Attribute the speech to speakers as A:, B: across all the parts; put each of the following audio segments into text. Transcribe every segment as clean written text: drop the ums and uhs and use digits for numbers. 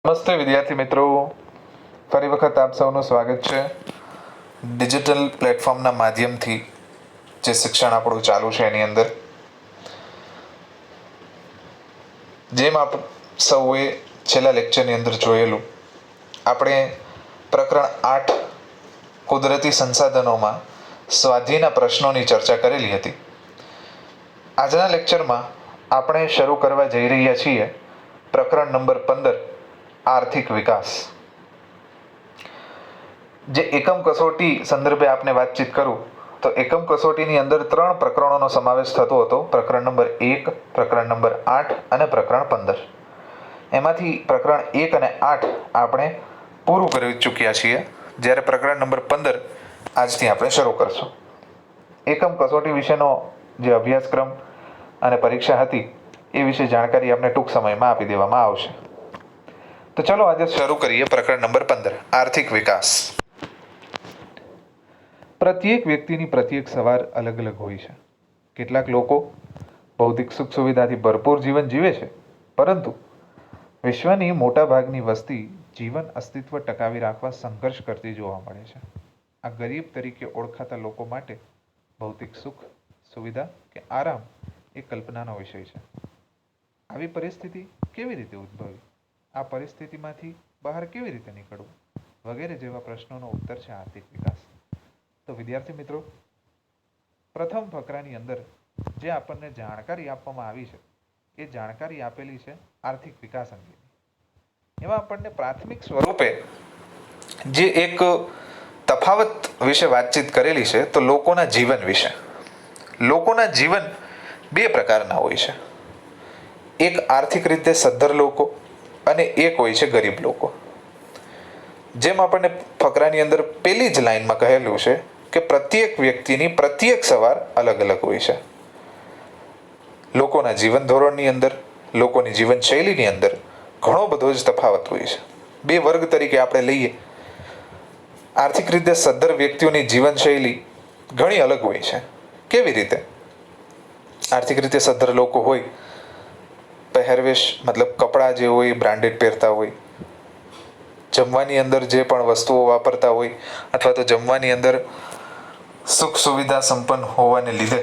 A: નમસ્તે વિદ્યાર્થી મિત્રો, ફરી વખત આપ સૌનું સ્વાગત છે ડિજિટલ પ્લેટફોર્મના માધ્યમથી જે શિક્ષણ આપણું ચાલુ છે એની અંદર. જેમ આપ સૌએ છેલ્લા લેક્ચરની અંદર જોયેલું, આપણે પ્રકરણ 8 કુદરતી સંસાધનોમાં સ્વાધ્યાયના પ્રશ્નોની ચર્ચા કરેલી હતી. આજના લેક્ચરમાં આપણે શરૂ કરવા જઈ રહ્યા છીએ પ્રકરણ નંબર 15 આર્થિક વિકાસ. જે એકમ કસોટી સંદર્ભે આપને વાતચીત કરું તો એકમ કસોટીની અંદર 3 પ્રકરણોનો સમાવેશ થતો હતો. પ્રકરણ નંબર 1, પ્રકરણ નંબર 8 અને પ્રકરણ 15. એમાંથી પ્રકરણ 1 અને 8 આપણે પૂરું કરી ચૂક્યા છીએ, જ્યારે પ્રકરણ નંબર 15 આજથી આપણે શરૂ કરશું. એકમ કસોટી વિશેનો જે અભ્યાસક્રમ અને પરીક્ષા હતી એ વિશે જાણકારી આપને ટૂંક સમયમાં આપી દેવામાં આવશે. તો ચલો આજે શરૂ કરીએ પ્રકરણ નંબર 15 આર્થિક વિકાસ. પ્રત્યેક વ્યક્તિની પ્રત્યેક સવાર અલગ અલગ હોય છે. કેટલાક લોકો ભૌતિક સુખ સુવિધાથી ભરપૂર જીવન જીવે છે, પરંતુ વિશ્વની મોટા ભાગની વસ્તી જીવન અસ્તિત્વ ટકાવી રાખવા સંઘર્ષ કરતી જોવા મળે છે. આ ગરીબ તરીકે ઓળખાતા લોકો માટે ભૌતિક સુખ સુવિધા કે આરામ એ કલ્પનાનો વિષય છે. આવી પરિસ્થિતિ કેવી રીતે ઉદ્ભવી, આ પરિસ્થિતિમાંથી બહાર કેવી રીતે નીકળવું વગેરે જેવા પ્રશ્નોનો ઉત્તર છે આર્થિક વિકાસ. તો વિદ્યાર્થી મિત્રો, પ્રથમ ફકરાની અંદર જે આપણને જાણકારી આપવામાં આવી છે એ જાણકારી આપેલી છે આર્થિક વિકાસ અંગેની. એમાં આપણને પ્રાથમિક સ્વરૂપે જે એક તફાવત વિશે વાતચીત કરેલી છે તો લોકોના જીવન વિશે. લોકોના જીવન બે પ્રકારના હોય છે. એક આર્થિક રીતે સદ્ધર લોકો અને એક હોય છે ગરીબ લોકો. જેમ આપણને ફકરાની અંદર પહેલી જ લાઈનમાં કહેલું છે કે પ્રત્યેક વ્યક્તિની પ્રત્યેક સવાર અલગ અલગ હોય છે. લોકોના જીવન ધોરણની અંદર, લોકોની જીવનશૈલીની અંદર ઘણો બધો જ તફાવત હોય છે. બે વર્ગ તરીકે આપણે લઈએ, આર્થિક રીતે સદ્ધર વ્યક્તિઓની જીવનશૈલી ઘણી અલગ હોય છે. કેવી રીતે? આર્થિક રીતે સદ્ધર લોકો હોય, પહેરવેશ મતલબ કપડાં જે હોય બ્રાન્ડેડ પહેરતા હોય, જમવાની અંદર જે પણ વસ્તુઓ વાપરતા હોય અથવા તો જમવાની અંદર સુખ સુવિધા સંપન્ન હોવાને લીધે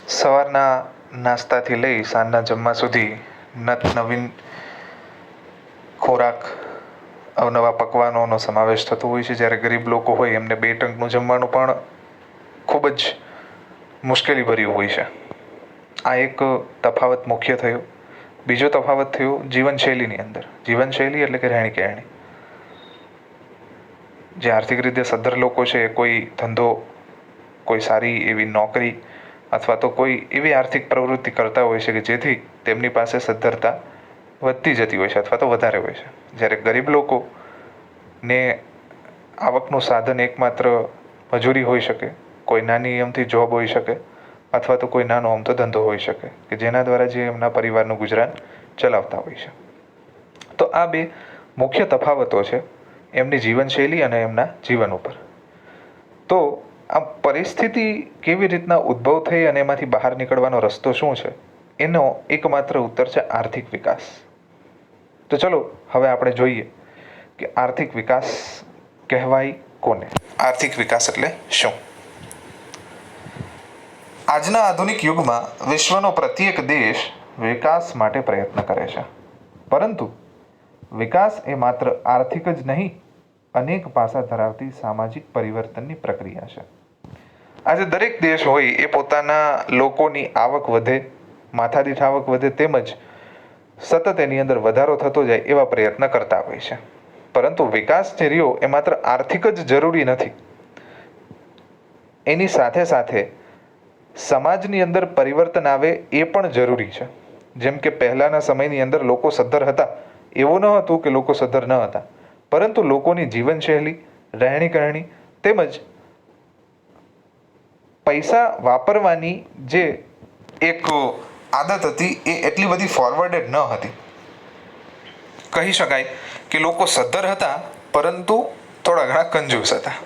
A: સવારના નાસ્તાથી લઈ સાંજના જમવા સુધી નવીન ખોરાક, અવનવા પકવાનોનો સમાવેશ થતો હોય છે. જ્યારે ગરીબ લોકો હોય એમને 2 ટંકનું જમવાનું પણ ખૂબ જ મુશ્કેલી ભર્યું હોય છે. આ એક તફાવત મુખ્ય થયો. બીજો તફાવત થયો જીવનશૈલીની અંદર. જીવનશૈલી એટલે કે રહેણી કહેણી. જે આર્થિક રીતે સદ્ધર લોકો છે, કોઈ ધંધો, કોઈ સારી એવી નોકરી અથવા તો કોઈ એવી આર્થિક પ્રવૃત્તિ કરતા હોય છે કે જેથી તેમની પાસે સદ્ધરતા વધતી જતી હોય છે અથવા તો વધારે હોય છે. જ્યારે ગરીબ લોકોને આવકનું સાધન એકમાત્ર મજૂરી હોઈ શકે, કોઈ નાની અમથી જોબ હોઈ શકે અથવા તો કોઈ નાનો અમથો ધંધો હોઈ શકે કે જેના દ્વારા જે એમના પરિવારનું ગુજરાન ચલાવતા હોય છે. તો આ બે મુખ્ય તફાવતો છે એમની જીવનશૈલી અને એમના જીવન ઉપર. તો આ પરિસ્થિતિ કેવી રીતના ઉદ્ભવ થઈ અને એમાંથી બહાર નીકળવાનો રસ્તો શું છે, એનો એકમાત્ર ઉત્તર છે આર્થિક વિકાસ. તો ચલો હવે આપણે જોઈએ કે આર્થિક વિકાસ કહેવાય કોને? આર્થિક વિકાસ એટલે શું? આજના આધુનિક યુગમાં વિશ્વનો પ્રત્યેક દેશ વિકાસ માટે પ્રયત્ન કરે છે, પરંતુ વિકાસ એ માત્ર આર્થિક જ નહીં, અનેક પાસા ધરાવતી સામાજિક પરિવર્તનની પ્રક્રિયા છે. આજે દરેક દેશ હોય એ પોતાના લોકોની આવક વધે, માથાદીઠ આવક વધે, તેમજ સતત એની અંદર વધારો થતો જાય એવા પ્રયત્ન કરતા હોય છે. પરંતુ વિકાસ જે રહ્યો એ માત્ર આર્થિક જ જરૂરી નથી. એની સાથે સાથે સમાજની અંદર પરિવર્તન આવે એ પણ જરૂરી છે. જેમ કે પહેલાના સમયની અંદર લોકો સદ્ધર હતા એવું ન હતું કે લોકો સદ્ધર ન હતા, પરંતુ લોકોની જીવનશૈલી, રહેણી કહેણી તેમજ પૈસા વાપરવાની જે એક આદત હતી એ એટલી બધી ફોરવર્ડેડ ન હતી. કહી શકાય કે લોકો સદ્ધર હતા પરંતુ થોડા ઘણા કંજૂસ હતા.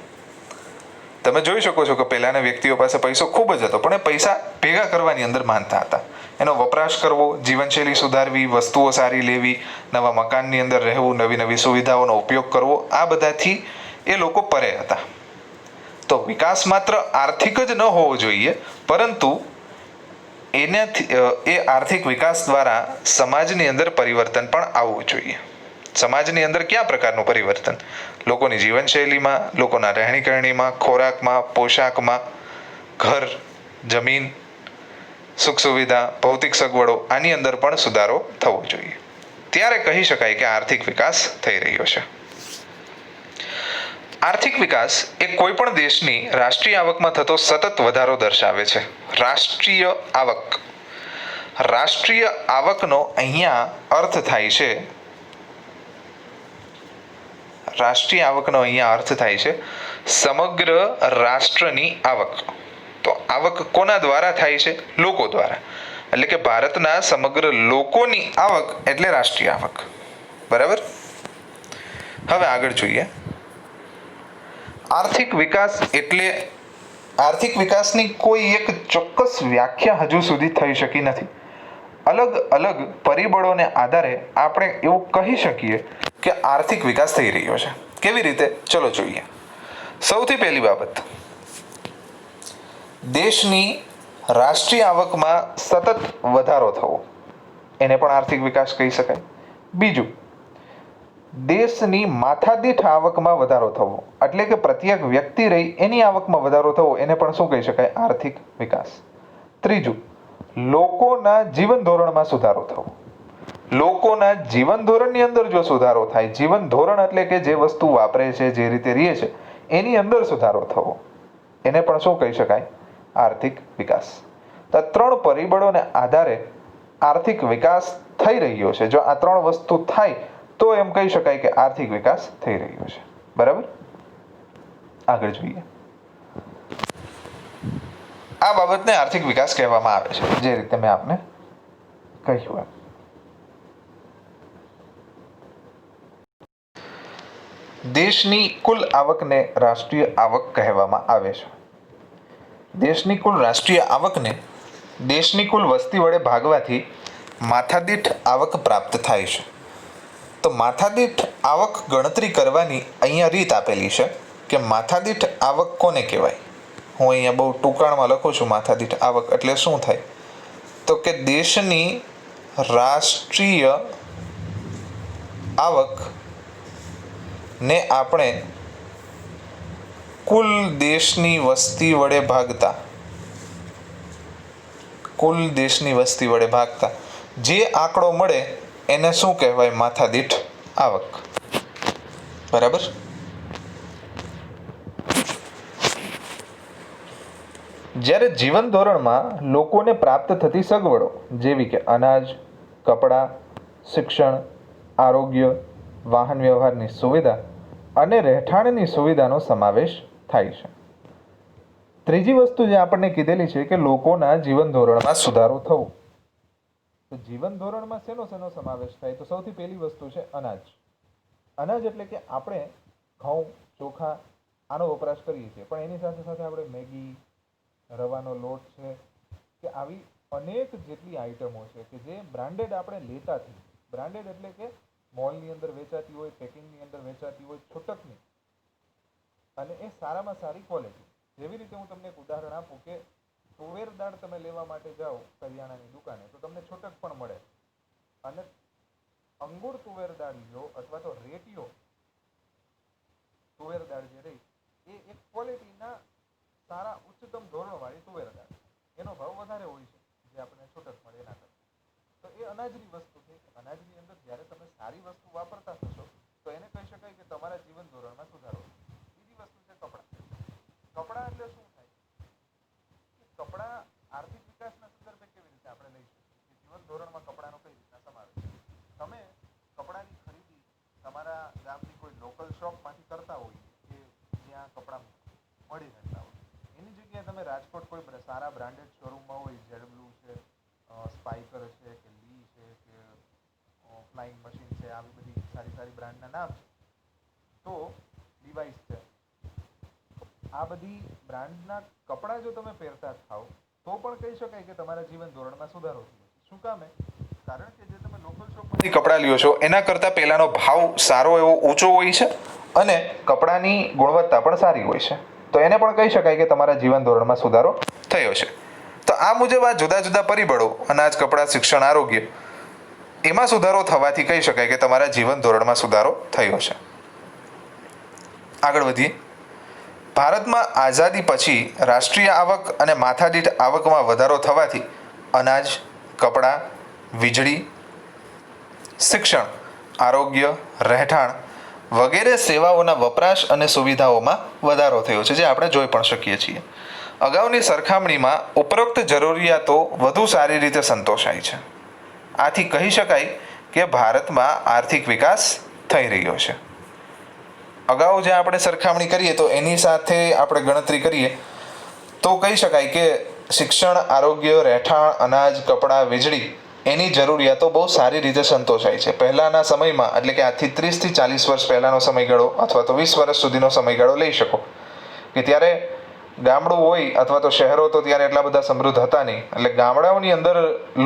A: તમે જોઈ શકો છો કે પહેલાના વ્યક્તિઓ પાસે પૈસો ખૂબ જ હતો, પણ એ પૈસા ભેગા કરવાની અંદર માનતા હતા એનો વપરાશ કરવો, જીવનશૈલી સુધારવી, વસ્તુઓ સારી લેવી, નવા મકાનની અંદર રહેવું, નવી નવી સુવિધાઓનો ઉપયોગ કરવો, આ બધાથી એ લોકો પરે હતા. તો વિકાસ માત્ર આર્થિક જ ન હોવો જોઈએ, પરંતુ એનાથી એ આર્થિક વિકાસ દ્વારા સમાજની અંદર પરિવર્તન પણ આવવું જોઈએ. સમાજની અંદર કયા પ્રકારનું પરિવર્તન? લોકોની જીવનશૈલીમાં, લોકોના રહેણીકરણીમાં, ખોરાકમાં, પોશાકમાં, ઘર, જમીન, સુખ સુવિધા, ભૌતિક સગવડો, આની અંદર પણ સુધારો થવો જોઈએ. ત્યારે કહી શકાય કે આર્થિક વિકાસ થઈ રહ્યો છે. આર્થિક વિકાસ એ કોઈ પણ દેશની રાષ્ટ્રીય આવકમાં થતો સતત વધારો દર્શાવે છે. રાષ્ટ્રીય આવક. રાષ્ટ્રીય આવકનો અહીંયા અર્થ થાય છે રાષ્ટ્રીય આવકનો અહીંયા અર્થ થાય છે સમગ્ર રાષ્ટ્રની આવક. તો આવક કોના દ્વારા થાય છે? લોકો દ્વારા. એટલે કે ભારતના સમગ્ર લોકોની આવક એટલે રાષ્ટ્રીય આવક. બરાબર? હવે આગળ જોઈએ. આર્થિક વિકાસ એટલે આર્થિક વિકાસની કોઈ એક ચોક્કસ વ્યાખ્યા હજુ સુધી થઈ શકી નથી. અલગ અલગ પરિબળોને આધારે આપણે એવું કહી શકીએ કે આર્થિક વિકાસ થઈ રહ્યો છે. કેવી રીતે? ચલો જોઈએ. સૌથી પહેલી બાબત, દેશની રાષ્ટ્રીય આવકમાં સતત વધારો થવો, એને પણ આર્થિક વિકાસ કહી શકાય. બીજું, દેશની માથાદીઠ આવકમાં વધારો થવો, એટલે કે પ્રત્યેક વ્યક્તિ રહી એની આવકમાં વધારો થવો, એને પણ શું કહી શકાય? આર્થિક વિકાસ. ત્રીજું, લોકોના જીવન ધોરણમાં સુધારો થવો. લોકોના જીવન ધોરણની અંદર જો સુધારો થાય, જીવન ધોરણ એટલે કે જે વસ્તુ વાપરે છે, જે રીતે રહે છે, એની અંદર સુધારો થવો, એને પણ શું કહી શકાય? આર્થિક વિકાસ. તો ત્રણ પરિબળોને આધારે આર્થિક વિકાસ થઈ રહ્યો છે. જો આ ત્રણ વસ્તુ થાય તો એમ કહી શકાય કે આર્થિક વિકાસ થઈ રહ્યો છે. બરાબર? આગળ જોઈએ. આ બાબતને આર્થિક વિકાસ કહેવામાં આવે છે, જે રીતે મેં આપને કહ્યું એમ. દેશની કુલ આવકને રાષ્ટ્રીય આવક કહેવામાં આવે છે. દેશની કુલ રાષ્ટ્રીય આવકને દેશની કુલ વસ્તી વડે ભાગવાથી માથાદીઠ આવક પ્રાપ્ત થાય છે. તો માથાદીઠ આવક ગણતરી કરવાની અહીંયા રીત આપેલી છે કે માથાદીઠ આવક કોને કહેવાય. હું અહીંયા બહુ ટૂંકાણમાં લખું છું. માથાદીઠ આવક એટલે શું થાય? તો કે દેશની રાષ્ટ્રીય આવક ને આપણે કુલ દેશની વસ્તી વડે ભાગતા, કુલ દેશની વસ્તી વડે ભાગતા જે આંકડો મળે એને શું કહેવાય? માથાદીઠ આવક. બરાબર? જ્યારે જીવન ધોરણમાં લોકોને પ્રાપ્ત થતી સગવડો જેવી કે અનાજ, કપડાં, શિક્ષણ, આરોગ્ય, વાહન વ્યવહારની સુવિધા અને રહેઠાણની સુવિધાનો સમાવેશ થાય છે. ત્રીજી વસ્તુ જે આપણને કીધેલી છે કે લોકોના જીવન ધોરણમાં સુધારો થવો. તો જીવન ધોરણમાં શેનો શેનો સમાવેશ થાય? તો સૌથી પહેલી વસ્તુ છે અનાજ. અનાજ એટલે કે આપણે ઘઉં, ચોખા આનો વપરાશ કરીએ છીએ, પણ એની સાથે સાથે આપણે મેગી, રવાનો લોટ છે કે આવી અનેક જેટલી આઈટમો છે કે જે બ્રાન્ડેડ આપણે લેતા થઈએ. બ્રાન્ડેડ એટલે કે મોલની અંદર વેચાતી હોય, પેકિંગની અંદર વેચાતી હોય, છૂટકની, અને એ સારામાં સારી ક્વોલિટી. જેવી રીતે હું તમને એક ઉદાહરણ આપું કે તુવેર દાળ તમે લેવા માટે જાઓ કરિયાણાની દુકાને તો તમને છૂટક પણ મળે, અને અંગુર તુવેર દાળ લો અથવા તો રેટિયો તુવેર દાળ જે રહી એ એક ક્વોલિટીના સારા ઉચ્ચતમ ધોરણવાળી તુવેર દાળ, એનો ભાવ વધારે હોય છે જે આપણને છૂટક મળે એના કરતાં. તો એ અનાજની વસ્તુ છે. અનાજની અંદર જ્યારે તમે સારી વસ્તુ વાપરતા થશો તો એને કહી શકાય કે તમારા જીવન ધોરણમાં સુધારો. બીજી વસ્તુ છે કપડાં. કપડાં એટલે શું થાય? કે કપડાં આર્થિક વિકાસના સંદર્ભે કેવી રીતે આપણે લઈ શકીએ કે જીવન ધોરણમાં કપડાનો કઈ રીતના સમાવેશ? તમે કપડાની ખરીદી તમારા ગામની કોઈ લોકલ શોપમાંથી કરતા હોય કે જ્યાં કપડાં મળી રહેતા હોય, એની જગ્યાએ તમે રાજકોટ કોઈ સારા બ્રાન્ડેડ શોરૂમમાં હોય, ઝેડબ્લુ છે, સ્પાઈકર છે કે લી છે કે ફ્લાઇંગ મશીન છે, આવી બધી સારી સારી બ્રાન્ડના નામ છે, તો ડિવાઇસ છે, આ બધી બ્રાન્ડના કપડાં જો તમે પહેરતા થાવ તો પણ કહી શકાય કે તમારા જીવન ધોરણમાં સુધારો થયો. શું કામ? કારણ કે જે તમે લોકલ શોપમાંથી કપડાં લ્યો છો એના કરતાં પહેલાંનો ભાવ સારો એવો ઊંચો હોય છે અને કપડાની ગુણવત્તા પણ સારી હોય છે. તો એને પણ કહી શકાય કે તમારા જીવન ધોરણમાં સુધારો થયો છે. તો આ મુજબ આ જુદા જુદા પરિબળો અનાજ, કપડાં, શિક્ષણ, આરોગ્ય એમાં સુધારો થવાથી કહી શકાય કે તમારા જીવન ધોરણમાં સુધારો થયો છે. આગળ વધીએ. ભારતમાં આઝાદી પછી રાષ્ટ્રીય આવક અને માથાદીઠ આવકમાં વધારો થવાથી અનાજ, કપડાં, વીજળી, શિક્ષણ, આરોગ્ય, રહેઠાણ વગેરે સેવાઓના વપરાશ અને સુવિધાઓમાં વધારો થયો છે, જે આપણે જોઈ પણ શકીએ છીએ. અગાઉની સરખામણીમાં ઉપરોક્ત જરૂરિયાતો વધુ સારી રીતે સંતોષાય છે. આથી કહી શકાય કે ભારતમાં આર્થિક વિકાસ થઈ રહ્યો છે. અગાઉ જે આપણે સરખામણી કરીએ તો એની સાથે આપણે ગણતરી કરીએ તો કહી શકાય કે શિક્ષણ, આરોગ્ય, રહેઠાણ, અનાજ, કપડાં, વીજળી એની જરૂરિયાતો બહુ સારી રીતે સંતોષાય છે. પહેલાંના સમયમાં એટલે કે આજથી 30 થી 40 વર્ષ પહેલાંનો સમયગાળો અથવા તો 20 વર્ષ સુધીનો સમયગાળો લઈ શકો કે ત્યારે ગામડું હોય અથવા તો શહેરો તો ત્યારે એટલા બધા સમૃદ્ધ હતા નહીં, એટલે ગામડાઓની અંદર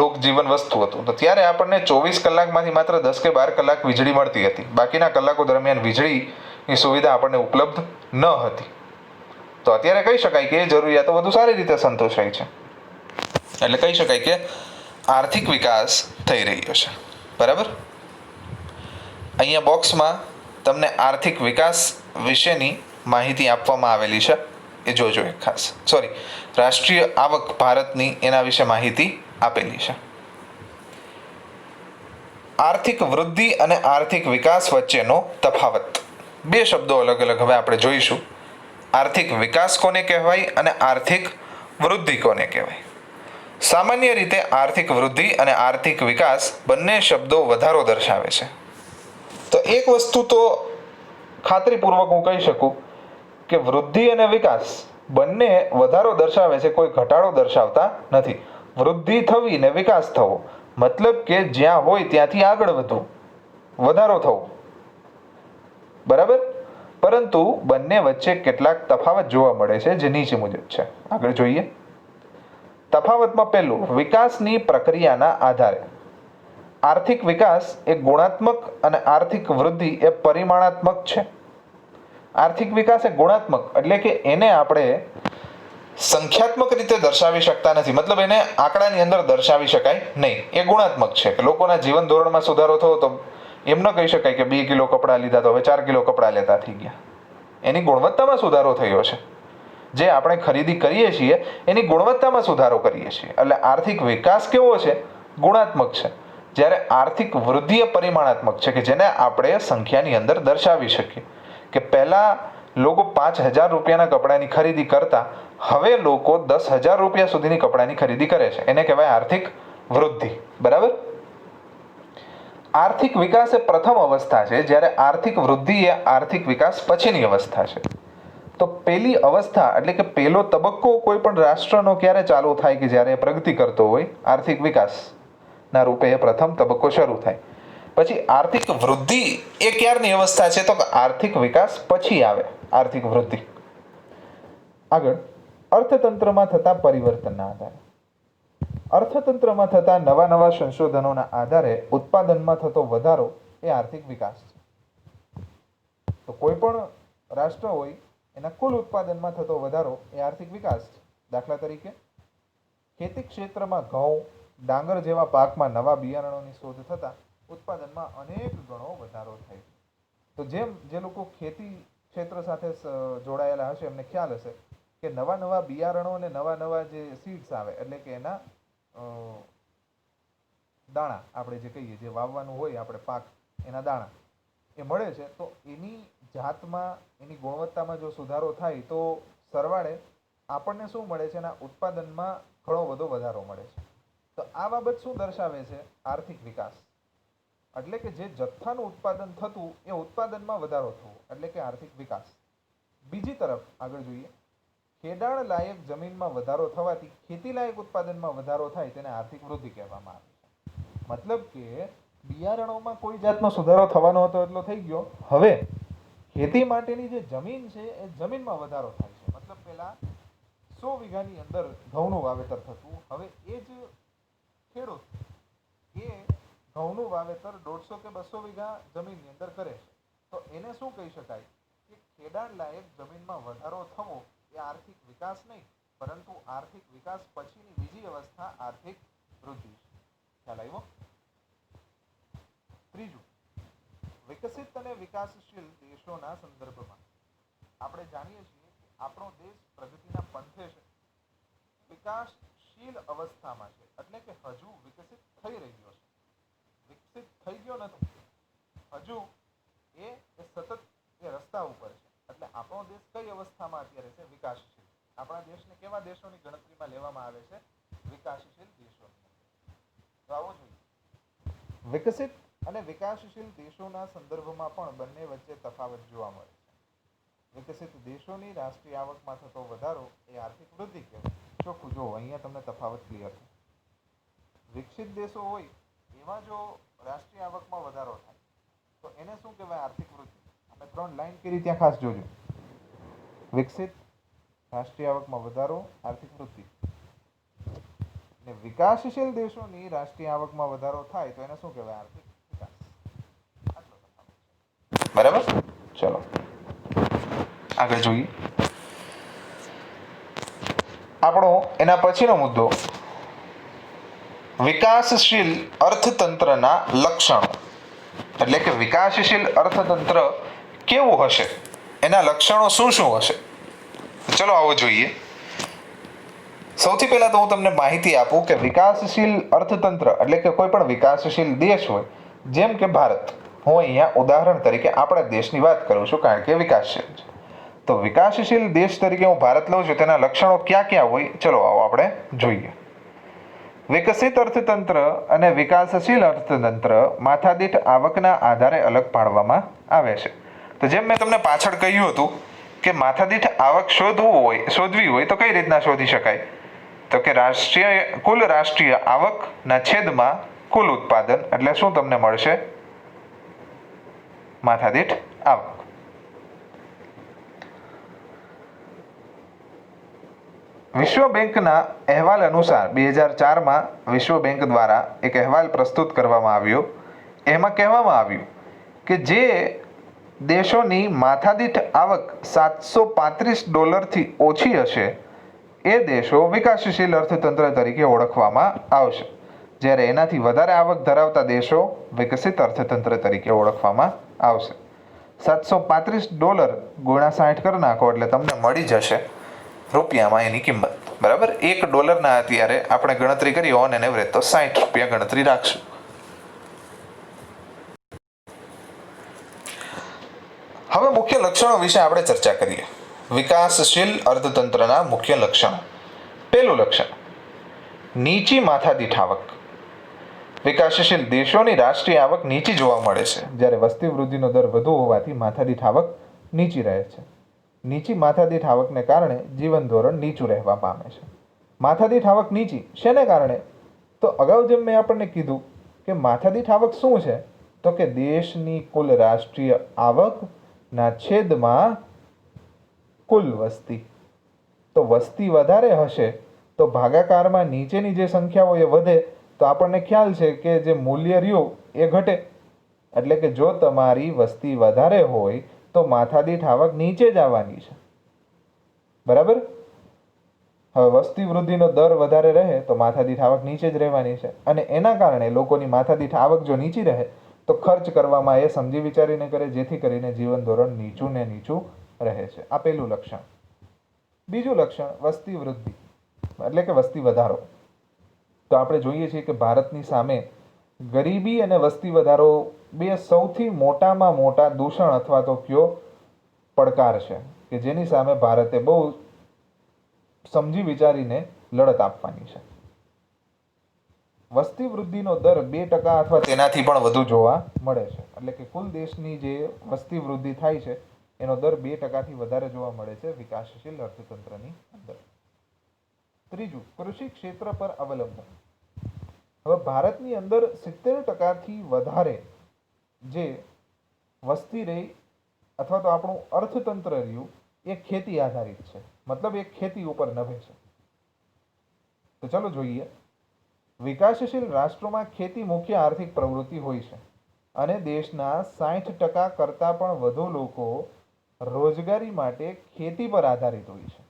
A: લોકજીવન વસતું હતું. તો ત્યારે આપણને 24 કલાકમાંથી માત્ર 10 કે 12 કલાક વીજળી મળતી હતી. બાકીના કલાકો દરમિયાન વીજળીની સુવિધા આપણને ઉપલબ્ધ ન હતી. તો અત્યારે કહી શકાય કે એ જરૂરિયાતો વધુ સારી રીતે સંતોષાય છે. એટલે કહી શકાય કે આર્થિક વિકાસ થઈ રહ્યો છે. બરાબર. અહીંયા બોક્સમાં તમને આર્થિક વિકાસ વિશેની માહિતી આપવામાં આવેલી છે, એ જોજો એક ખાસ. રાષ્ટ્રીય આવક ભારતની એના વિશે માહિતી આપેલી છે. આર્થિક વૃદ્ધિ અને આર્થિક વિકાસ વચ્ચેનો તફાવત. બે શબ્દો અલગ અલગ હવે આપણે જોઈશું. આર્થિક વિકાસ કોને કહેવાય અને આર્થિક વૃદ્ધિ કોને કહેવાય. સામાન્ય રીતે આર્થિક વૃદ્ધિ અને આર્થિક વિકાસ બંને શબ્દો વધારો દર્શાવે છે. તો એક વસ્તુ તો ખાતરીપૂર્વક હું કહી શકું કે વૃદ્ધિ અને વિકાસ બંને વધારો દર્શાવે છે, કોઈ ઘટાડો દર્શાવતા નથી. વૃદ્ધિ થવી ને વિકાસ થવો મતલબ કે જ્યાં હોય ત્યાંથી આગળ વધવું, વધારો થવો. બરાબર. પરંતુ બંને વચ્ચે કેટલાક તફાવત જોવા મળે છે, જે નીચે મુજબ છે. આગળ જોઈએ. તફાવતમાં પહેલું, વિકાસની પ્રક્રિયાના આધારે. આર્થિક વિકાસ એ ગુણાત્મક અને આર્થિક વૃદ્ધિ એ પરિમાણાત્મક છે. આર્થિક વિકાસ એ ગુણાત્મક એટલે કે એને આપણે સંખ્યાત્મક રીતે દર્શાવી શકતા નથી, મતલબ એને આંકડાની અંદર દર્શાવી શકાય નહીં. એ ગુણાત્મક છે કે લોકોના જીવન ધોરણમાં સુધારો થયો તો એમ ન કહી શકાય કે 2 કિલો કપડાં લીધા તો હવે 4 કિલો કપડાં લેતા થઈ ગયા. એની ગુણવત્તામાં સુધારો થયો છે. જે આપણે ખરીદી કરીએ છીએ એની ગુણવત્તામાં સુધારો કરીએ છીએ. એટલે આર્થિક વિકાસ કેવો છે? ગુણાત્મક છે. જ્યારે આર્થિક વૃદ્ધિ એ પરિમાણાત્મક છે કે જેને આપણે સંખ્યાની અંદર દર્શાવી શકીએ. કે પહેલા લોકો 5,000 રૂપિયાના કપડાની ખરીદી કરતા, હવે લોકો 10,000 રૂપિયા સુધીની કપડાની ખરીદી કરે છે. એને કહેવાય આર્થિક વૃદ્ધિ. બરાબર. આર્થિક વિકાસ એ પ્રથમ અવસ્થા છે, જ્યારે આર્થિક વૃદ્ધિ એ આર્થિક વિકાસ પછીની અવસ્થા છે. તો પહેલી અવસ્થા એટલે કે પહેલો તબક્કો કોઈ પણ રાષ્ટ્રનો ક્યારે ચાલુ થાય કે જ્યારે પ્રગતિ કરતો હોય, આર્થિક વિકાસના રૂપે એ પ્રથમ તબક્કો શરૂ થાય. પછી આર્થિક વૃદ્ધિ એ ક્યારની અવસ્થા છે? તો આર્થિક વિકાસ પછી આવે આર્થિક વૃદ્ધિ. આગળ, અર્થતંત્રમાં થતા પરિવર્તનના આધારે. અર્થતંત્રમાં થતા નવા નવા સંશોધનોના આધારે ઉત્પાદનમાં થતો વધારો એ આર્થિક વિકાસ છે. તો કોઈ પણ રાષ્ટ્ર હોય એના કુલ ઉત્પાદનમાં થતો વધારો એ આર્થિક વિકાસ છે. દાખલા તરીકે ખેતી ક્ષેત્રમાં ઘઉં, ડાંગર જેવા પાકમાં નવા બિયારણોની શોધ થતા ઉત્પાદનમાં અનેક ગણો વધારો થાય. તો જે લોકો ખેતી ક્ષેત્ર સાથે જોડાયેલા હશે એમને ખ્યાલ હશે કે નવા નવા બિયારણો અને નવા નવા જે સીડ્સ આવે એટલે કે એના દાણા આપણે જે કહીએ, જે વાવવાનું હોય આપણે પાક, એના દાણા એ મળે છે. તો એની જાતમાં, એની ગુણવત્તામાં જો સુધારો થાય તો સરવાળે આપણને શું મળે છે? એના ઉત્પાદનમાં ઘણો બધો વધારો મળે છે. તો આ બાબત શું દર્શાવે છે? આર્થિક વિકાસ. એટલે કે જે જથ્થાનું ઉત્પાદન થતું એ ઉત્પાદનમાં વધારો થવો એટલે કે આર્થિક વિકાસ. બીજી તરફ આગળ જોઈએ. ખેડાણ લાયક જમીનમાં વધારો થવાથી ખેતી લાયક ઉત્પાદનમાં વધારો થાય તેને આર્થિક વૃદ્ધિ કહેવામાં આવે છે. મતલબ કે બિયારણોમાં કોઈ જાતનો સુધારો થવાનો હતો એટલો થઈ ગયો. હવે ખેતી માટેની જે જમીન છે એ જમીનમાં વધારો થાય છે. મતલબ પહેલા 100 વીઘાની અંદર ઘઉંનું વાવેતર થતું, હવે એ જ ખેડૂત એ ઘઉંનું વાવેતર 150 કે 200 વીઘા જમીનની અંદર કરે છે, તો એને શું કહી શકાય કે ખેડાણ લાયક જમીનમાં વધારો થવો એ આર્થિક વિકાસ નહીં, પરંતુ આર્થિક વિકાસ પછીની બીજી અવસ્થા આર્થિક વૃદ્ધિ છે. ખ્યાલ આવ્યો? ત્રીજું, વિકસિત અને વિકાસશીલ દેશોના સંદર્ભમાં આપણે જાણીએ છીએ કે આપણો દેશ પ્રગતિના પંથે છે, વિકાસશીલ અવસ્થામાં છે, એટલે કે હજુ વિકસિત થઈ રહ્યો છે, વિકસિત થઈ ગયો નથી, હજુ એ સતત એ રસ્તા ઉપર છે. એટલે આપણો દેશ કઈ અવસ્થામાં અત્યારે છે? વિકાસશીલ. આપણા દેશને કેવા દેશોની ગણતરીમાં લેવામાં આવે છે? વિકાસશીલ દેશોની. તો આવો જોઈએ, વિકસિત અને વિકાસશીલ દેશોના સંદર્ભમાં પણ બંને વચ્ચે તફાવત જોવા મળે છે. વિકસિત દેશોની રાષ્ટ્રીય આવકમાં થતો વધારો એ આર્થિક વૃદ્ધિ કહેવાય. ચોખ્ખું જો અહીંયા તમને તફાવત ક્લિયર છે. વિકસિત દેશો હોય એમાં જો રાષ્ટ્રીય આવકમાં વધારો થાય તો એને શું કહેવાય? આર્થિક વૃદ્ધિ. આપણે 3 લાઈન કરી, ત્યાં ખાસ જોજો. વિકસિત, રાષ્ટ્રીય આવકમાં વધારો, આર્થિક વૃદ્ધિ. અને વિકાસશીલ દેશોની રાષ્ટ્રીય આવકમાં વધારો થાય તો એને શું કહેવાય? આર્થિક વિકાસ. આટલો તફાવત છે. બરાબર? ચલો આગળ જોઈએ. આપણો એના પછીનો મુદ્દો, વિકાસશીલ અર્થતંત્રના લક્ષણો. એટલે કે વિકાસશીલ અર્થતંત્ર કેવું હશે, એના લક્ષણો શું શું હશે? ચલો આવો જોઈએ. સૌથી પહેલા તો હું તમને માહિતી આપું કે વિકાસશીલ અર્થતંત્ર એટલે કે કોઈ પણ વિકાસશીલ દેશ હોય, જેમ કે ભારત, હું અહીંયા ઉદાહરણ તરીકે આપણા દેશની વાત કરું છું કારણ કે વિકાસશીલ છે. તો વિકાસશીલ દેશ તરીકે હું ભારત લઉં છું, તેના લક્ષણો ક્યાં ક્યાં હોય? ચલો આવો આપણે જોઈએ. વિકસિત અર્થતંત્ર અને વિકાસશીલ અર્થતંત્ર માથાદીઠ આવકના આધારે અલગ પાડવામાં આવે છે. તો જેમ મેં તમને પાછળ કહ્યું હતું કે માથાદીઠ આવક શોધવી હોય તો કઈ રીતના શોધી શકાય? તો કે કુલ રાષ્ટ્રીય આવકના છેદમાં કુલ ઉત્પાદન, એટલે શું તમને મળશે? માથાદીઠ આવક. વિશ્વ બેંકના અહેવાલ અનુસાર 2004માં વિશ્વ બેંક દ્વારા એક અહેવાલ પ્રસ્તુત કરવામાં આવ્યો. એમાં કહેવામાં આવ્યું કે જે દેશોની માથાદીઠ આવક $735 ઓછી હશે એ દેશો વિકાસશીલ અર્થતંત્ર તરીકે ઓળખવામાં આવશે, જ્યારે એનાથી વધારે આવક ધરાવતા દેશો વિકસિત અર્થતંત્ર તરીકે ઓળખવામાં આવશે. $735 ગુણ્યા 60 કરી નાખો એટલે તમને મળી જશે રૂપિયામાં એની કિંમત. બરાબર? $1 અત્યારે આપણે ગણતરી કરી ઓન એન એવરેજ તો 60 રૂપિયા ગણતરી રાખશું. હવે મુખ્ય લક્ષણો વિશે આપણે ચર્ચા કરીએ. વિકાસશીલ અર્થતંત્રના મુખ્ય લક્ષણો. પહેલું લક્ષણ, નીચી માથાદીઠ આવક. વિકાસશીલ દેશોની રાષ્ટ્રીય આવક નીચી જોવા મળે છે, જ્યારે વસ્તી વૃદ્ધિનો દર વધુ હોવાથી માથાદીઠ આવક નીચી રહે છે. નીચી માથાદીઠ આવકને કારણે જીવન ધોરણ નીચું રહેવા પામે છે. માથાદીઠ આવક નીચી શેને કારણે? તો અગાઉ જેમ મેં આપણને કીધું કે માથાદીઠ આવક શું છે? તો કે દેશની કુલ રાષ્ટ્રીય આવકના છેદમાં કુલ વસ્તી. તો વસ્તી વધારે હશે તો ભાગાકારમાં નીચેની જે સંખ્યાઓ એ વધે, તો આપણને ખ્યાલ છે કે જે મૂલ્ય રહ્યું એ ઘટે. એટલે કે જો તમારી વસ્તી વધારે હોય તો માથાદીઠ આવક નીચે જ આવવાની છે. બરાબર? હવે વસ્તી વૃદ્ધિનો દર વધારે રહે તો માથાદીઠ આવક નીચે જ રહેવાની છે, અને એના કારણે લોકોની માથાદીઠ આવક જો નીચી રહે તો ખર્ચ કરવામાં એ સમજી વિચારીને કરે, જેથી કરીને જીવન ધોરણ નીચું ને નીચું રહે છે. આ પહેલું લક્ષણ. બીજું લક્ષણ, વસ્તી વૃદ્ધિ એટલે કે વસ્તી વધારો. તો આપણે જોઈએ છીએ કે ભારતની સામે ગરીબી અને વસ્તી વધારો બે સૌથી મોટામાં મોટા દૂષણ અથવા તો કયો પડકાર છે કે જેની સામે ભારતે બહુ સમજી વિચારીને લડત આપવાની છે. વસ્તી વૃદ્ધિનો દર 2% અથવા તેનાથી પણ વધુ જોવા મળે છે. એટલે કે કુલ દેશની જે વસ્તી વૃદ્ધિ થાય છે એનો દર 2%થી વધારે જોવા મળે છે વિકાસશીલ અર્થતંત્રની અંદર. ત્રીજું, કૃષિ ક્ષેત્ર પર અવલંબન. હવે ભારતની અંદર 70%થી વધારે જે વસ્તી રહી અથવા તો આપણું અર્થતંત્ર રહ્યું એ ખેતી આધારિત છે, મતલબ એ ખેતી ઉપર નભે છે. તો ચાલો જોઈએ. વિકાસશીલ રાષ્ટ્રોમાં ખેતી મુખ્ય આર્થિક પ્રવૃત્તિ હોય છે અને દેશના 60% કરતાં પણ વધુ લોકો રોજગારી માટે ખેતી પર આધારિત હોય છે.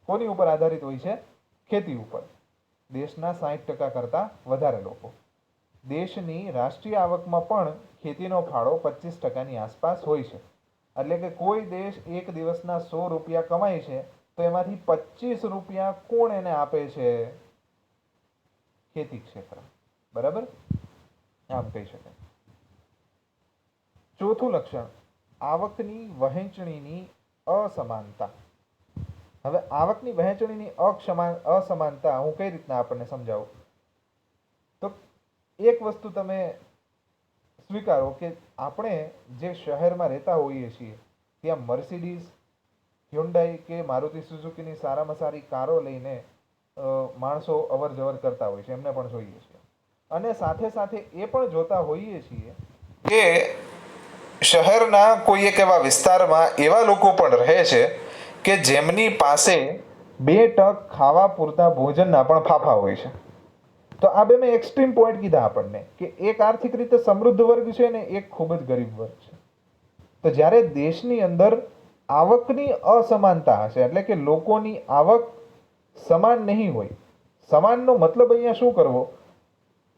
A: કોની ઉપર આધારિત હોય છે? ખેતી ઉપર. દેશના 60% કરતાં વધારે લોકો. દેશની રાષ્ટ્રીય આવકમાં પણ ખેતીનો ફાળો 25%ની આસપાસ હોય છે. એટલે કે કોઈ દેશ એક દિવસના 100 રૂપિયા કમાય છે તો એમાંથી 25 રૂપિયા કોણ એને આપે છે? ખેતી ક્ષેત્ર. બરાબર, આમ કહી શકાય. ચોથું લક્ષણ, આવકની વહેંચણીની અસમાનતા. હવે આવકની વહેંચણીની અસમાનતા હું કઈ રીતના આપણને સમજાવું? તો એક વસ્તુ તમે સ્વીકારો કે આપણે જે શહેરમાં રહેતા હોઈએ છીએ ત્યાં મર્સિડીઝ, હ્યુન્ડાઈ કે મારુતિ સુઝુકીની સારામાં સારી કારો લઈને માણસો અવર જવર કરતા હોય છે, એમને પણ જોઈએ છીએ. અને સાથે સાથે એ પણ જોતા હોઈએ છીએ કે શહેરના કોઈ એક એવા વિસ્તારમાં એવા લોકો પણ રહે છે કે જેમની પાસે 2 ટક ખાવા પૂરતા ભોજનના પણ ફાફા હોય છે. તો આ બે મેં એક્સ્ટ્રીમ પોઈન્ટ કીધા આપણને કે એક આર્થિક રીતે સમૃદ્ધ વર્ગ છે ને એક ખૂબ જ ગરીબ વર્ગ છે. તો જ્યારે દેશની અંદર આવકની અસમાનતા હશે, એટલે કે લોકોની આવક સમાન નહીં હોય. સમાનનો મતલબ અહીંયા શું કરવો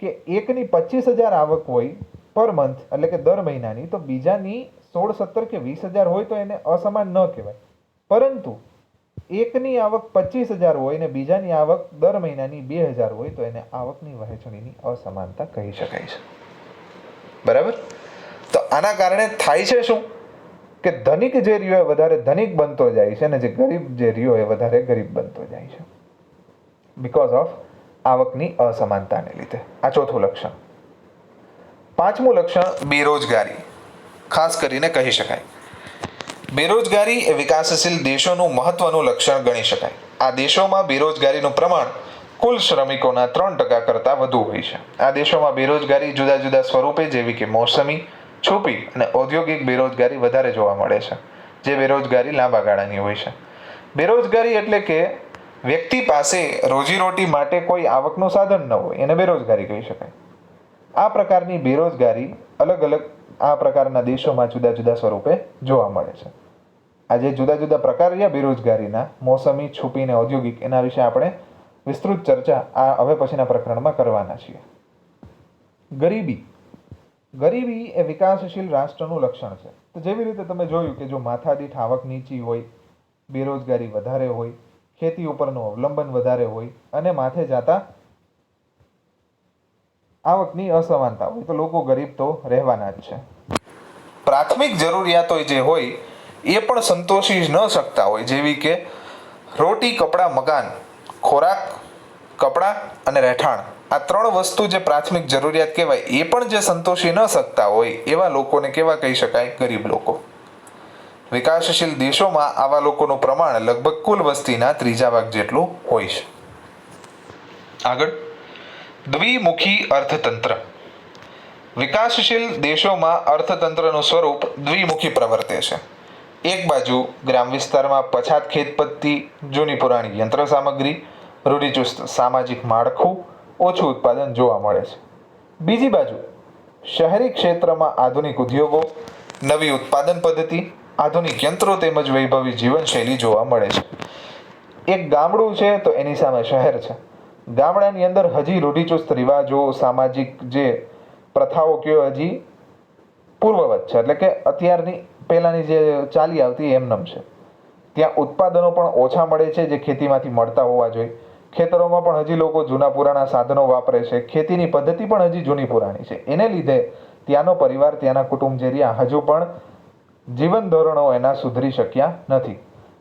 A: કે એકની 25,000 આવક હોય પર મંથ, એટલે કે દર મહિનાની, તો બીજાની 16, 17 કે 20,000 હોય તો એને અસમાન ન કહેવાય. પરંતુ એકની આવક 25,000 હોય ને બીજાની આવક દર મહિનાની 2,000 હોય તો એને આવકની વહેંચણીની અસમાનતા કહી શકાય છે. બરાબર? તો આના કારણે થાય છે શું કે ધનિક જે રહ્યો એ વધારે ધનિક બનતો જાય છે અને જે ગરીબ જે રહ્યો એ વધારે ગરીબ બનતો જાય છે, બીકોઝ ઓફ આવકની અસમાનતાને લીધે. આ ચોથું લક્ષણ. પાંચમું લક્ષણ, બેરોજગારી. ખાસ કરીને કહી શકાય બેરોજગારી એ વિકાસશીલ દેશોનું મહત્વનું લક્ષણ ગણી શકાય. આ દેશોમાં બેરોજગારીનું પ્રમાણ કુલ શ્રમિકોના 3% કરતાં વધુ હોય છે. આ દેશોમાં બેરોજગારી જુદા જુદા સ્વરૂપે જેવી કે મોસમી, છુપી અને ઔદ્યોગિક બેરોજગારી વધારે જોવા મળે છે, જે બેરોજગારી લાંબા ગાળાની હોય છે. બેરોજગારી એટલે કે વ્યક્તિ પાસે રોજીરોટી માટે કોઈ આવકનું સાધન ન હોય, એને બેરોજગારી કહી શકાય. આ પ્રકારની બેરોજગારી અલગ અલગ આ પ્રકારના દેશોમાં જુદા જુદા સ્વરૂપે જોવા મળે છે. આ જે જુદા જુદા પ્રકાર રહ્યા બેરોજગારીના, મોસમી, છુપી અને ઔદ્યોગિક, એના વિશે આપણે વિસ્તૃત ચર્ચા આ હવે પછીના પ્રકરણમાં કરવાના છીએ. ગરીબી. ગરીબી એ વિકાસશીલ રાષ્ટ્રનું લક્ષણ છે. તો જેવી રીતે તમે જોયું કે જો માથાદીઠ આવક નીચી હોય, બેરોજગારી વધારે હોય, ખેતી ઉપરનું અવલંબન વધારે હોય અને માથે જાતા આવકની અસમાનતા હોય તો લોકો ગરીબ તો રહેવાના જ છે. પ્રાથમિક જરૂરિયાતો જે હોય એ પણ સંતોષી ન શકતા હોય, જેવી કે રોટી, કપડાં, મકાન, ખોરાક, કપડાં અને રહેઠાણ. આ 3 વસ્તુ જે પ્રાથમિક જરૂરિયાત કહેવાય એ પણ જે સંતોષી ન શકતા હોય એવા લોકોને કેવા કહી શકાય? ગરીબ લોકો. વિકાસશીલ દેશોમાં આવા લોકોનું પ્રમાણ લગભગ કુલ વસ્તીના 3 ભાગ જેટલું હોય છે. આગળ, દ્વિમુખી અર્થતંત્ર. વિકાસશીલ દેશોમાં અર્થતંત્રનું સ્વરૂપ દ્વિમુખી પ્રવર્તે છે. એક બાજુ ગ્રામ વિસ્તારમાં પછાત ખેત પદ્ધતિ, જૂની પુરાણી યંત્ર સામગ્રી, રૂઢિચુસ્ત સામાજિક માળખું, ઓછું ઉત્પાદન જોવા મળે છે. બીજી બાજુ શહેરી ક્ષેત્રમાં આધુનિક ઉદ્યોગો, નવી ઉત્પાદન પદ્ધતિ, આધુનિક યંત્રો તેમજ વૈભવી જીવનશૈલી જોવા મળે છે. એક ગામડું છે તો એની સામે શહેર છે. ગામડાની અંદર હજી રૂઢિચુસ્ત રિવાજો, સામાજિક જે પ્રથાઓ કયો હજી પૂર્વવત છે, એટલે કે અત્યારની પહેલાની જે ચાલી આવતી એમનેમ છે. ત્યાં ઉત્પાદનો પણ ઓછા મળે છે જે ખેતીમાંથી મળતા હોવા જોઈએ. ખેતરોમાં પણ હજી લોકો જૂના પુરાણા સાધનો વાપરે છે. ખેતીની પદ્ધતિ પણ હજી જૂની પુરાણી છે. એને લીધે ત્યાંનો પરિવાર, ત્યાંના કુટુંબ જે રહ્યા હજુ પણ જીવન ધોરણો એના સુધરી શક્યા નથી.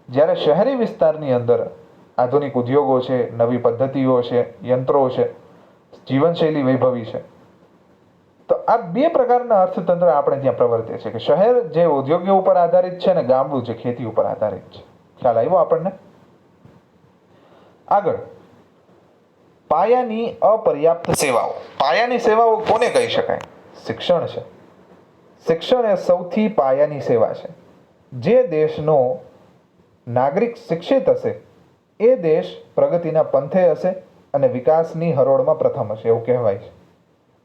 A: જ્યારે શહેરી વિસ્તારની અંદર આધુનિક ઉદ્યોગો છે, નવી પદ્ધતિઓ છે, યંત્રો છે, જીવનશૈલી વૈભવી છે. તો આ 2 પ્રકારના અર્થતંત્ર આપણે ત્યાં પ્રવર્તે છે કે શહેર જે ઉદ્યોગો ઉપર આધારિત છે અને ગામડું જે ખેતી ઉપર આધારિત છે. ખ્યાલ આવ્યો આપણને? આગળ, પાયાની અપર્યાપ્ત સેવાઓ. પાયાની સેવાઓ કોને કહી શકાય? શિક્ષણ છે. શિક્ષણ એ સૌથી પાયાની સેવા છે. જે દેશનો નાગરિક શિક્ષિત હશે એ દેશ પ્રગતિના પંથે હશે અને વિકાસની હરોળમાં પ્રથમ હશે એવું કહેવાય છે.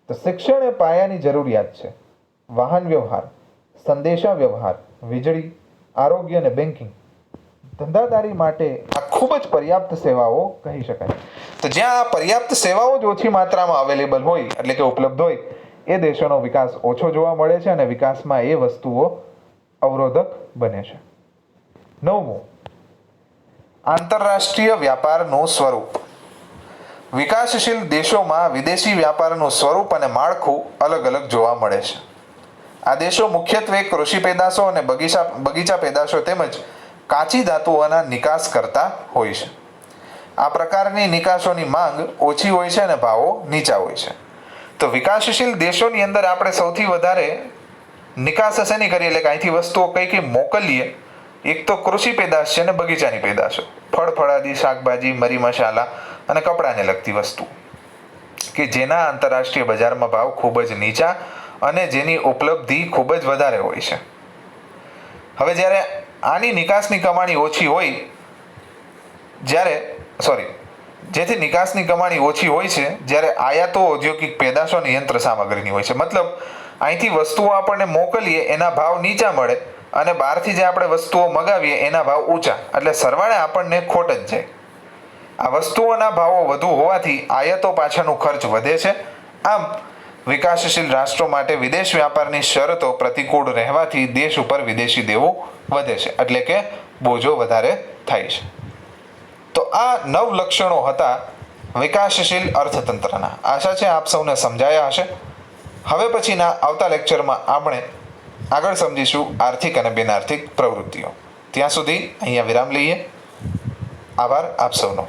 A: તો શિક્ષણ એ પાયાની જરૂરિયાત છે. વાહન વ્યવહાર, સંદેશા વ્યવહાર, વીજળી, આરોગ્ય અને બેન્કિંગ, ધંધાદારી માટે આ ખૂબ જ પર્યાપ્ત સેવાઓ કહી શકાય. તો જ્યાં આ પર્યાપ્ત સેવાઓ જ ઓછી માત્રામાં અવેલેબલ હોય એટલે કે ઉપલબ્ધ હોય એ દેશોનો વિકાસ ઓછો જોવા મળે છે અને વિકાસમાં એ વસ્તુઓ અવરોધક બને છે. 9મું, આંતરરાષ્ટ્રીય વ્યાપારનું સ્વરૂપ. વિકાસશીલ દેશોમાં વિદેશી વ્યાપારનું સ્વરૂપ અને માળખું અલગ અલગ જોવા મળે છે. આ દેશો મુખ્યત્વે કૃષિ પેદાશો અને બગીચા પેદાશો તેમજ કાચી ધાતુઓના નિકાસ કરતા હોય છે. આ પ્રકારની નિકાસોની માંગ ઓછી હોય છે અને ભાવો નીચા હોય છે. તો વિકાસશીલ દેશોની અંદર આપણે સૌથી વધારે નિકાસ શેની કરીએ એટલે કે અહીંથી વસ્તુઓ કઈ કઈ મોકલીએ. એક તો કૃષિ પેદાશ છે અને બગીચાની પેદાશો, ફળ ફળાદી, શાકભાજી, મરી મસાલા અને કપડાને લગતી વસ્તુ કે જેના આંતરરાષ્ટ્રીય બજારમાં ભાવ ખૂબ જ નીચા અને જેની ઉપલબ્ધિ ખૂબ જ વધારે હોય છે. હવે જ્યારે આની નિકાસની કમાણી ઓછી હોય જેથી નિકાસની કમાણી ઓછી હોય છે જ્યારે આયાતો ઔદ્યોગિક પેદાશો અને યંત્ર સામગ્રીની હોય છે. મતલબ અહીંથી વસ્તુઓ આપણને મોકલીએ એના ભાવ નીચા મળે અને બહારથી જે આપણે વસ્તુઓ મગાવીએ એના ભાવ ઊંચા, એટલે સરવાળે આપણને ખોટ જ જાય. આ વસ્તુઓના ભાવો વધુ હોવાથી આયાતો પાછળનો ખર્ચ વધે છે. આમ વિકાસશીલ રાષ્ટ્રો માટે વિદેશ વ્યાપારની શરતો પ્રતિકૂળ રહેવાથી દેશ ઉપર વિદેશી દેવું વધે છે એટલે કે બોજો વધારે થાય છે. તો આ 9 લક્ષણો હતા વિકાસશીલ અર્થતંત્રના. આશા છે આપ સૌને સમજાયા હશે. હવે પછીના આવતા લેક્ચરમાં આપણે આગળ સમજીશું આર્થિક અને બિનઆર્થિક પ્રવૃત્તિઓ. ત્યાં સુધી અહીંયા વિરામ લઈએ. આભાર આપ સૌનો.